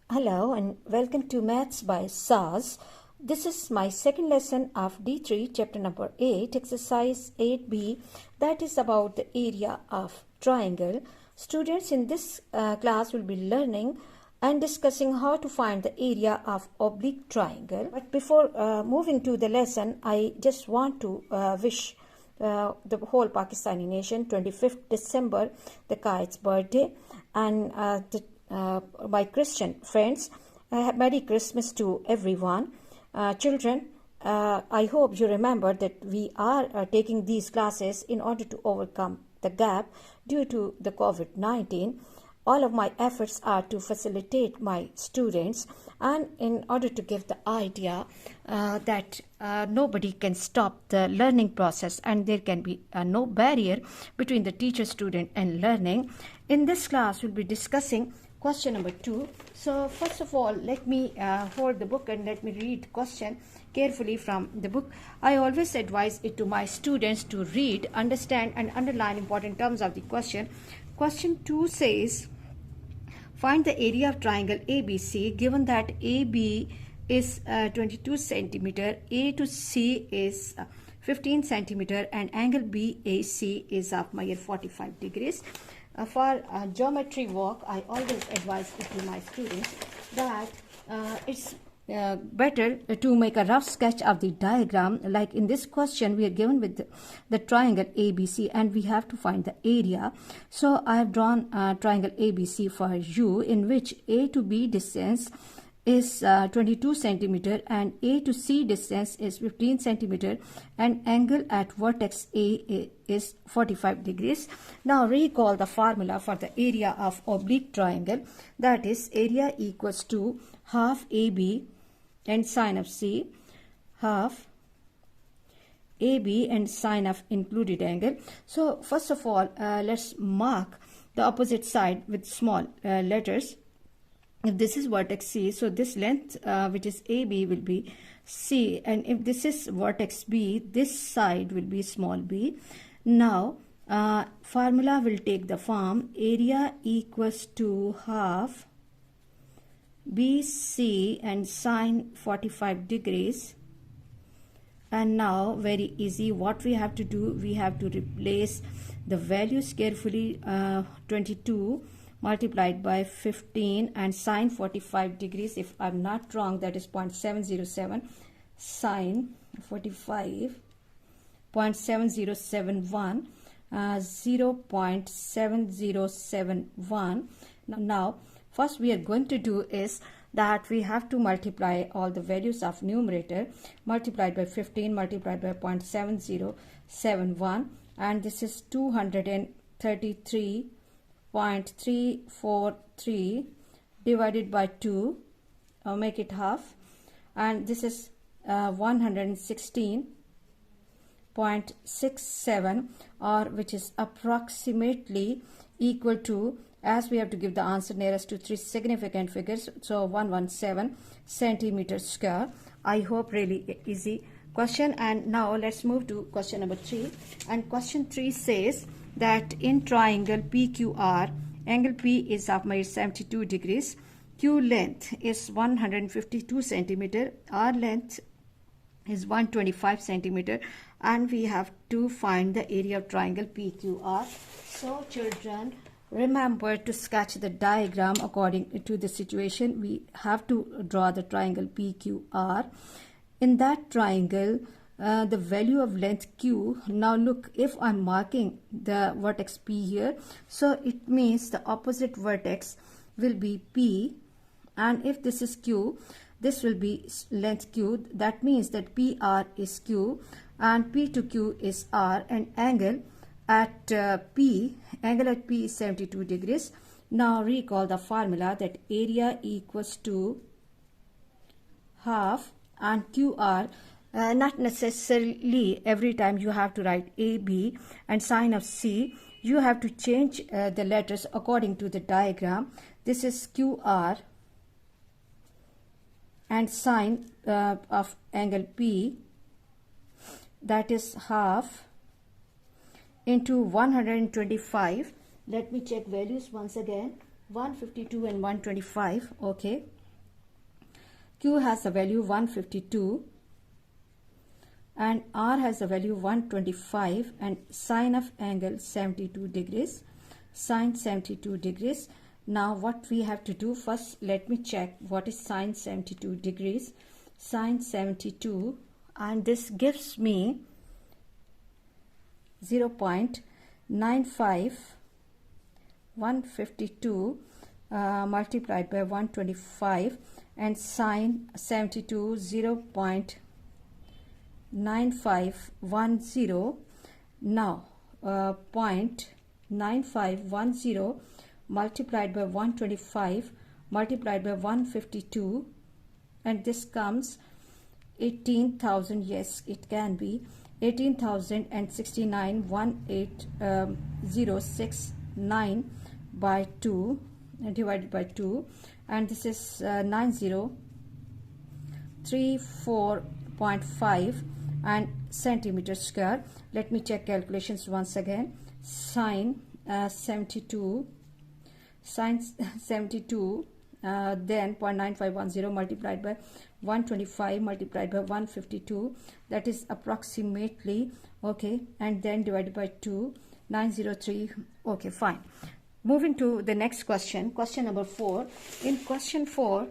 Hello and welcome to Maths by SAS. This is my second lesson of D3 chapter number 8 exercise 8b, that is about the area of triangle. Students, in this class will be learning and discussing how to find the area of oblique triangle. But before moving to the lesson, I just want to wish the whole Pakistani nation 25th December, the kite's birthday, and my Christian friends, Merry Christmas to everyone. Children, I hope you remember that we are taking these classes in order to overcome the gap due to the COVID-19. All of my efforts are to facilitate my students, and in order to give the idea that nobody can stop the learning process and there can be no barrier between the teacher, student and learning. In this class, we'll be discussing question number 2. So first of all, let me hold the book and let me read question carefully from the book. I always advise it to my students to read, understand and underline important terms of the question. Question 2 says, find the area of triangle ABC given that AB is 22 centimeter, A to C is 15 centimeter and angle BAC is of 45 degrees. For geometry work, I always advise it to my students that it's better to make a rough sketch of the diagram. Like in this question, we are given with the triangle ABC and we have to find the area. So I have drawn triangle ABC for you, in which A to B distance is 22 centimeter and A to C distance is 15 centimeter and angle at vertex A is 45 degrees. Now recall the formula for the area of oblique triangle, that is area equals to half AB and sine of C, half AB and sine of included angle. So first of all, let's mark the opposite side with small letters. If this is vertex C, so this length which is AB will be C, and if this is vertex B, this side will be small b. Now formula will take the form area equals to half BC and sine 45 degrees. And now very easy, what we have to do, we have to replace the values carefully. 22 multiplied by 15 and sine 45 degrees, if I'm not wrong, that is 0.707, sine 45 0.7071, 0.7071. Now first we are going to do is that we have to multiply all the values of numerator, multiplied by 15 multiplied by 0.7071, and this is 233.343 divided by 2, make it half, and this is 116.67, or which is approximately equal to, as we have to give the answer nearest to 3 significant figures, so 117 centimeters square. I hope really easy question. And now let's move to question number 3. And question 3 says that in triangle PQR, angle P is of 72 degrees, Q length is 152 centimeter, R length is 125 centimeter, and we have to find the area of triangle PQR. So children, remember to sketch the diagram according to the situation. We have to draw the triangle PQR. In that triangle, the value of length Q, now look, if I'm marking the vertex P here, so it means the opposite vertex will be P, and if this is Q, this will be length Q. That means that PR is Q and P to Q is R, and angle at P is 72 degrees. Now recall the formula that area equals to half and QR. Not necessarily every time you have to write AB and sine of C. You have to change the letters according to the diagram. This is QR and sine of angle P, that is half into 125. Let me check values once again. 152 and 125. Okay, Q has a value 152 and R has a value 125 and sine of angle 72 degrees. Sine 72 degrees. Now what we have to do, first let me check what is sine 72 degrees. Sine 72, and this gives me 0.95 152 multiplied by 125, and sine 72 0.9510. Now 0.9510 multiplied by 125 multiplied by 152, and this comes 18,000. Yes, it can be 18,069 18069 by 2 divided by 2, and this is 9034.5 and centimeter square. Let me check calculations once again. Sine 72 then 0.9510 multiplied by 125 multiplied by 152, that is approximately, okay, and then divided by 2, 903. Okay, fine. Moving to the next question, question number 4. In question 4,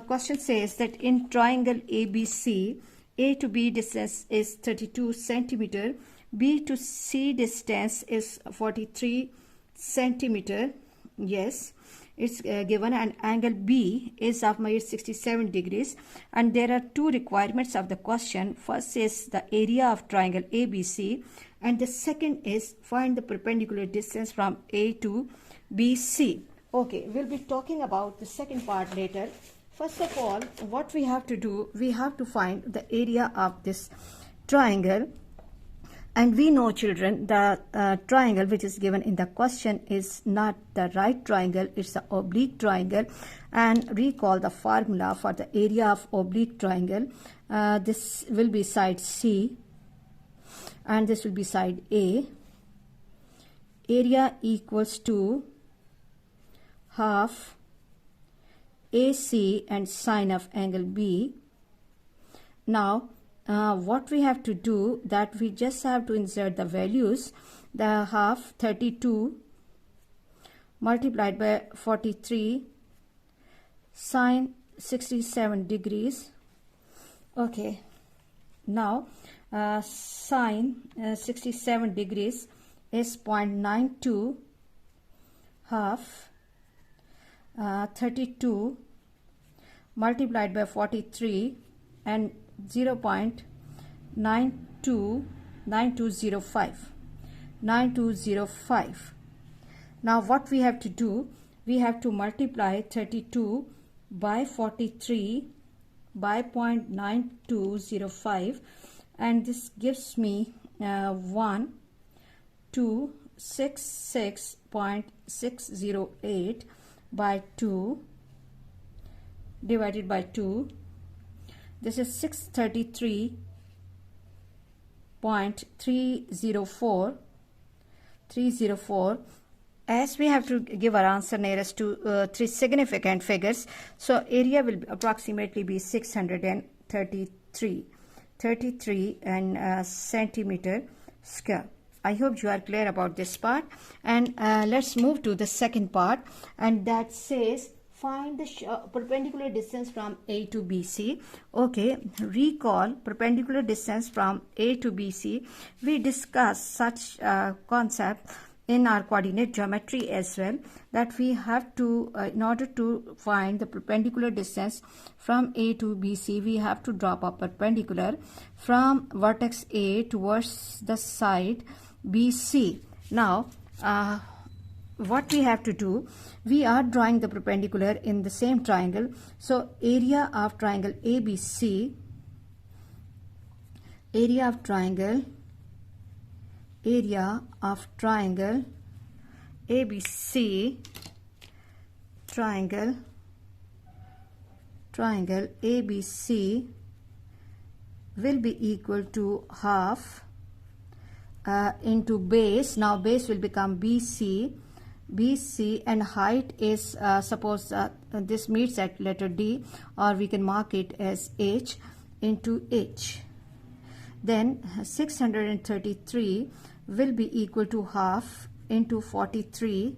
question says that in triangle ABC, A to B distance is 32 centimeter, B to C distance is 43 centimeter. Yes, it's given, and angle B is of 67 degrees, and there are two requirements of the question. First is the area of triangle ABC, and the second is find the perpendicular distance from A to BC. Okay, we'll be talking about the second part later. First of all, what we have to do, we have to find the area of this triangle. And we know, children, the triangle which is given in the question is not the right triangle, it's the oblique triangle. And recall the formula for the area of oblique triangle. This will be side C and this will be side A. Area equals to half AC and sine of angle B. Now, what we have to do, that we just have to insert the values. The half 32 multiplied by 43 sine 67 degrees. Okay, now sine 67 degrees is 0.92 half 32 multiplied by 43 and 0.9205. Now what we have to do, we have to multiply 32 by 43 by 0.9205, and this gives me 1266.608 by 2 divided by 2. This is 633.304. As we have to give our answer nearest to 3 significant figures, so area will approximately be 633 centimeter square. I hope you are clear about this part, and let's move to the second part, and that says find the perpendicular distance from A to BC. Okay, recall perpendicular distance from A to BC. We discussed such concept in our coordinate geometry as well, that we have to, in order to find the perpendicular distance from A to BC, we have to drop a perpendicular from vertex A towards the side BC. Now, what we have to do, we are drawing the perpendicular in the same triangle. So area of triangle ABC, area of triangle ABC, triangle ABC will be equal to half into base. Now base will become BC BC, and height is suppose this meets at letter D, or we can mark it as H into H. Then 633 will be equal to half into 43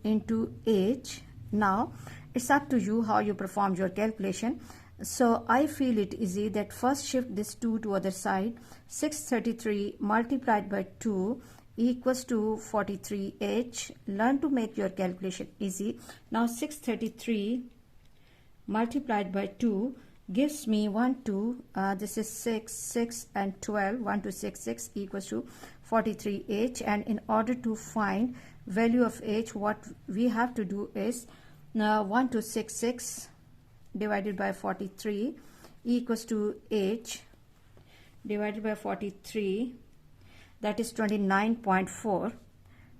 into H. Now it's up to you how you perform your calculation. So I feel it easy that first shift this 2 to other side. 633 multiplied by 2 equals to 43H. Learn to make your calculation easy. Now 633 multiplied by 2 gives me 1 2 this is 6 and 12, 1 2 6 6 equals to 43H. And in order to find value of H, what we have to do is 1 2 6 6 divided by 43 equals to H divided by 43, that is 29.4.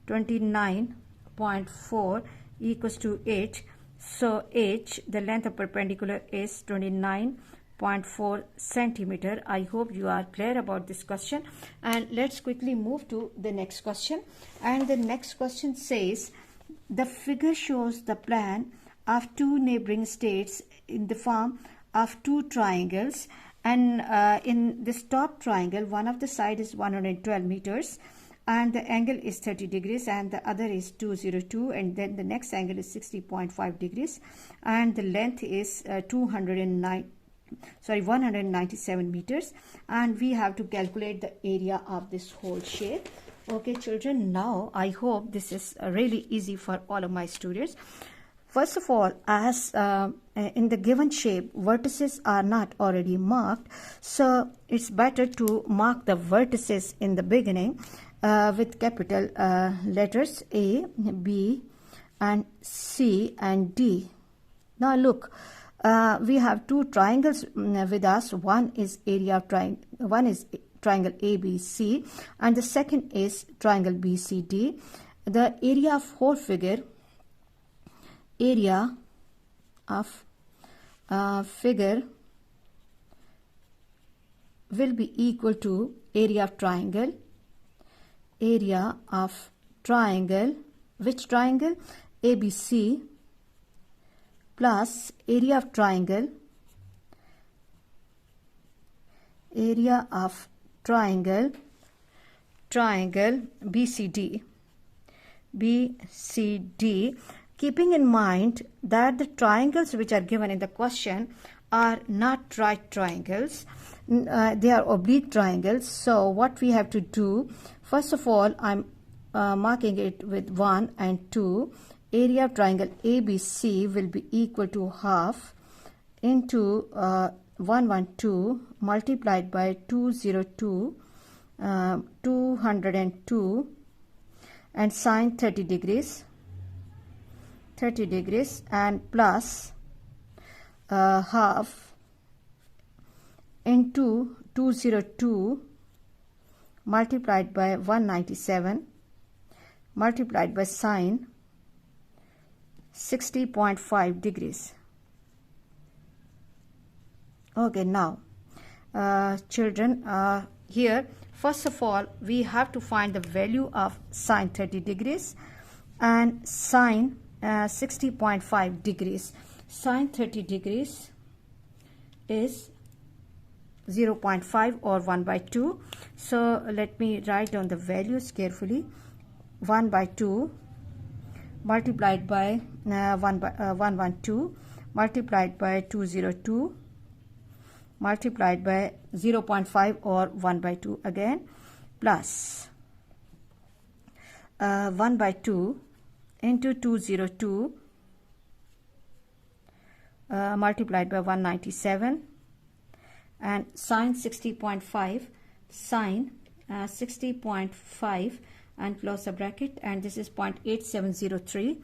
29.4 equals to H. So H, the length of perpendicular, is 29.4 centimeter. I hope you are clear about this question. And let's quickly move to the next question. And the next question says, the figure shows the plan of two neighboring states in the form of two triangles. And in this top triangle, one of the side is 112 meters. And the angle is 30 degrees and the other is 202, and then the next angle is 60.5 degrees, and the length is 197 meters, and we have to calculate the area of this whole shape. Okay children, now I hope this is really easy for all of my students. First of all, as in the given shape, vertices are not already marked, so it's better to mark the vertices in the beginning with capital letters A, B, and C and D. Now look, we have two triangles with us. One is triangle ABC, and the second is triangle BCD. The area of whole figure, area of figure will be equal to area of triangle. Area of triangle, which triangle? ABC, plus area of triangle, triangle BCD. Keeping in mind that the triangles which are given in the question are not right triangles, they are oblique triangles. So what we have to do, first of all, I'm marking it with 1 and 2. Area of triangle ABC will be equal to half into 112 multiplied by 202, 202, and sine 30 degrees, and plus half into 202 multiplied by 197 multiplied by sine 60.5 degrees. Okay, now children, here first of all we have to find the value of sine 30 degrees and sine 60.5 degrees. Sine 30 degrees is 0.5 or 1 by 2. So let me write down the values carefully. 1 by 2 multiplied by 112 multiplied by 202 multiplied by 0.5 or 1 by 2 again, plus 1 by 2 into 202 multiplied by 197, and sine 60.5, sine 60.5, and close the bracket, and this is 0.8703,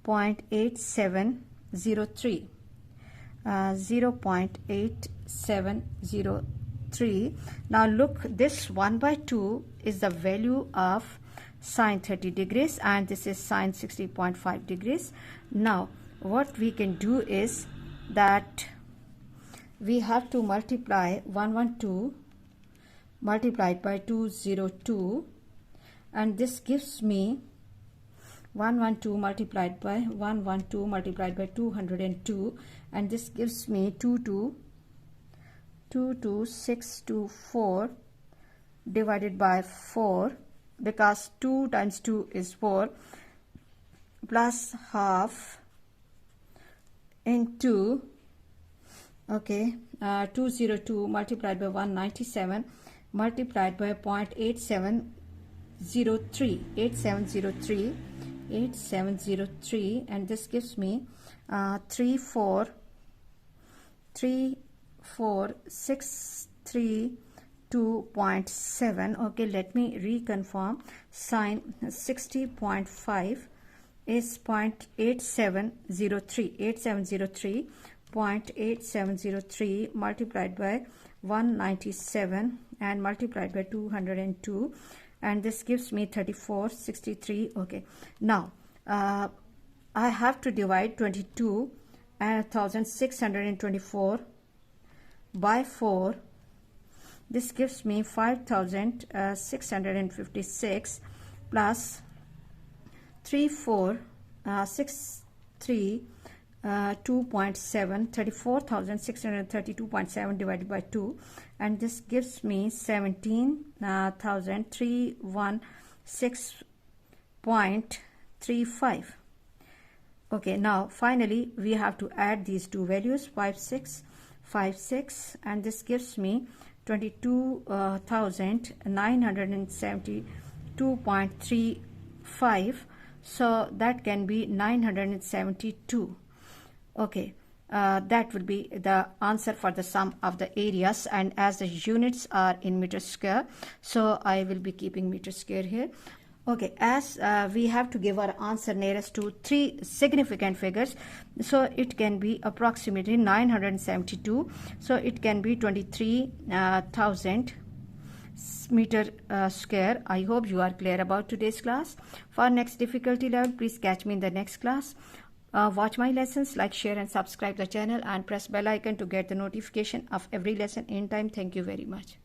0.8703. Now look, this 1 by 2 is the value of sine 30 degrees and this is sine 60.5 degrees. Now what we can do is that we have to multiply 112 multiplied by 202 and this gives me 112 multiplied by 112 multiplied by 202, and this gives me 22624 divided by 4, because 2 times 2 is 4, plus half into 202 multiplied by 197 multiplied by 0.8703, and this gives me 34632.7. okay, let me reconfirm. Sine 60.5 is 0.8703 multiplied by 197 and multiplied by 202, and this gives me 3463. okay, now I have to divide 22,624 by 4. This gives me 5,656 plus 3462.7, 34,632.7 divided by 2, and this gives me 17,316.35. okay, now finally we have to add these two values, 5656, and this gives me 22,972.35. so that can be 972. okay, that will be the answer for the sum of the areas, and as the units are in meter square, so I will be keeping meter square here. okay, as we have to give our answer nearest to 3 significant figures, so it can be approximately 972, so it can be 23,000 meter square. I hope you are clear about today's class. For next difficulty level, please catch me in the next class. Watch my lessons, like, share and subscribe the channel, and press bell icon to get the notification of every lesson in time. Thank you very much.